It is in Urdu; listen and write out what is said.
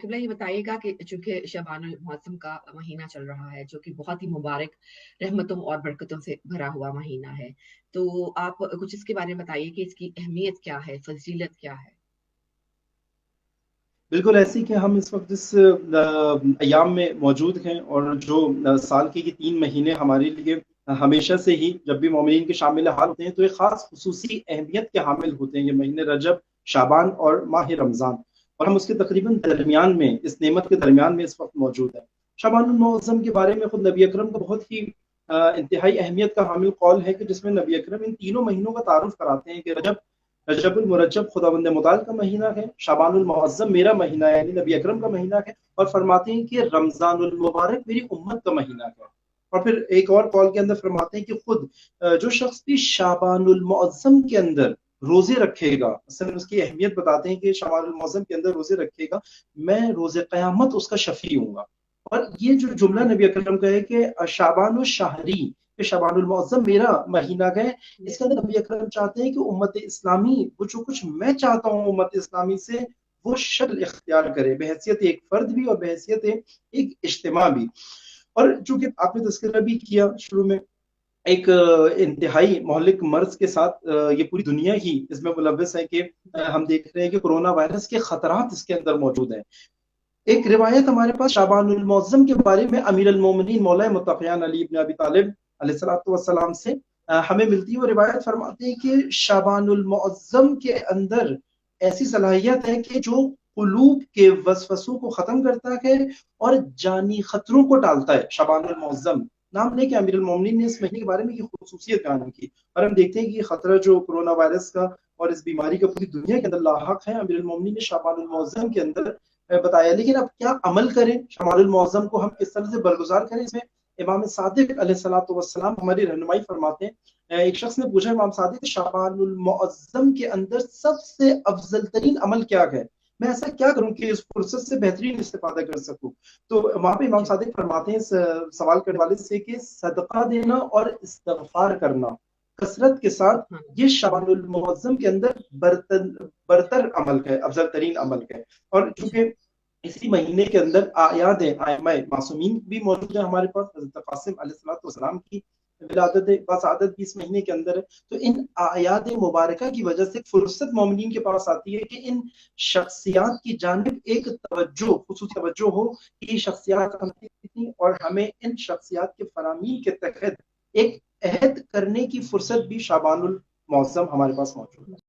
قبلہ یہ بتائیے گا کہ چونکہ شعبان المعظم کا مہینہ چل رہا ہے جو کہ بہت ہی مبارک رحمتوں اور برکتوں سے بھرا ہوا مہینہ ہے، تو آپ کچھ اس کے بارے میں بتائیے کہ اس کی اہمیت کیا ہے، فضیلت کیا ہے؟ بالکل ایسی کہ ہم اس وقت اس ایام میں موجود ہیں، اور جو سال کے یہ 3 مہینے ہمارے لیے ہمیشہ سے ہی جب بھی مومنین کے شامل حال ہوتے ہیں تو ایک خاص خصوصی اہمیت کے حامل ہوتے ہیں، یہ مہینے رجب، شعبان اور ماہ رمضان، اور ہم اس کے تقریباً درمیان میں، اس نعمت کے درمیان میں اس وقت موجود ہیں۔ شعبان المعظم کے بارے میں خود نبی اکرم کا بہت ہی انتہائی اہمیت کا حامل قول ہے کہ جس میں نبی اکرم ان تینوں مہینوں کا تعارف کراتے ہیں کہ رجب المرجب خداوند متعال کا مہینہ ہے، شعبان المعظم میرا مہینہ ہے یعنی نبی اکرم کا مہینہ ہے، اور فرماتے ہیں کہ رمضان المبارک میری امت کا مہینہ ہے۔ اور پھر ایک اور قول کے اندر فرماتے ہیں کہ خود جو شخص بھی شعبان المعظم کے اندر روزے رکھے گا، مثلا اس کی اہمیت بتاتے ہیں کہ شعبان المعظم کے اندر روزے رکھے گا، میں روز قیامت اس کا شفیع ہوں گا۔ اور یہ جو جملہ نبی اکرم کا ہے کہ شعبان الشہری، کہ شعبان المعظم میرا مہینہ ہے، اس کے اندر نبی اکرم چاہتے ہیں کہ امت اسلامی وہ جو کچھ میں چاہتا ہوں امت اسلامی سے وہ شکل اختیار کرے، بحیثیت ایک فرد بھی اور بحیثیت ایک اجتماع بھی۔ اور چونکہ آپ نے تذکرہ بھی کیا شروع میں، ایک انتہائی مہلک مرض کے ساتھ یہ پوری دنیا ہی اس میں ملوث ہے کہ ہم دیکھ رہے ہیں کہ کرونا وائرس کے خطرات اس کے اندر موجود ہیں۔ ایک روایت ہمارے پاس شعبان المعظم کے بارے میں امیر المومنین مولا متقیان علی بن ابی طالب علیہ الصلوۃ والسلام سے ہمیں ملتی ہے۔ وہ روایت فرماتے ہیں کہ شعبان المعظم کے اندر ایسی صلاحیت ہے کہ جو قلوب کے وسوسوں کو ختم کرتا ہے اور جانی خطروں کو ٹالتا ہے۔ شعبان المعظم نام لے کہ امیر المومنین نے اس مہینے کے بارے میں یہ خصوصیت بیان کی، اور ہم دیکھتے ہیں کہ یہ خطرہ جو کرونا وائرس کا اور اس بیماری کا پوری دنیا کے اندر لاحق ہے، امیر المومنین نے شعبان المعظم کے اندر بتایا۔ لیکن اب کیا عمل کریں، شمال المعظم کو ہم کس طرح سے برگزار کریں، اس میں امام صادق علیہ الصلوۃ والسلام ہماری رہنمائی فرماتے ہیں۔ ایک شخص نے پوچھا امام صادق شعبان المعظم کے اندر سب سے افضل ترین عمل کیا ہے، میں ایسا کیا کروں کہ اس فرصت سے بہترین استفادہ کر سکوں؟ تو وہاں پہ امام جی صادق فرماتے ہیں سوال کرنے والے سے کہ صدقہ دینا اور استغفار کرنا کثرت کے ساتھ، ہاں یہ شعبان المعظم کے اندر برتر عمل ہے، افضل ترین عمل ہے۔ اور جی چونکہ اسی مہینے کے اندر اعیاد ائمہ معصومین بھی موجود ہیں ہمارے پاس، حضرت قاسم علیہ الصلوۃ والسلام کی ولادت وسعادت بھی اس مہینے کے اندر ہے، تو ان اعیاد مبارکہ کی وجہ سے فرصت مومنین کے پاس آتی ہے کہ ان شخصیات کی جانب ایک توجہ، خصوصی توجہ ہو کہ یہ شخصیات ہم تھیں اور ہمیں ان شخصیات کے فرامین کے تحت ایک عہد کرنے کی فرصت بھی شعبان المعظم ہمارے پاس موجود ہے۔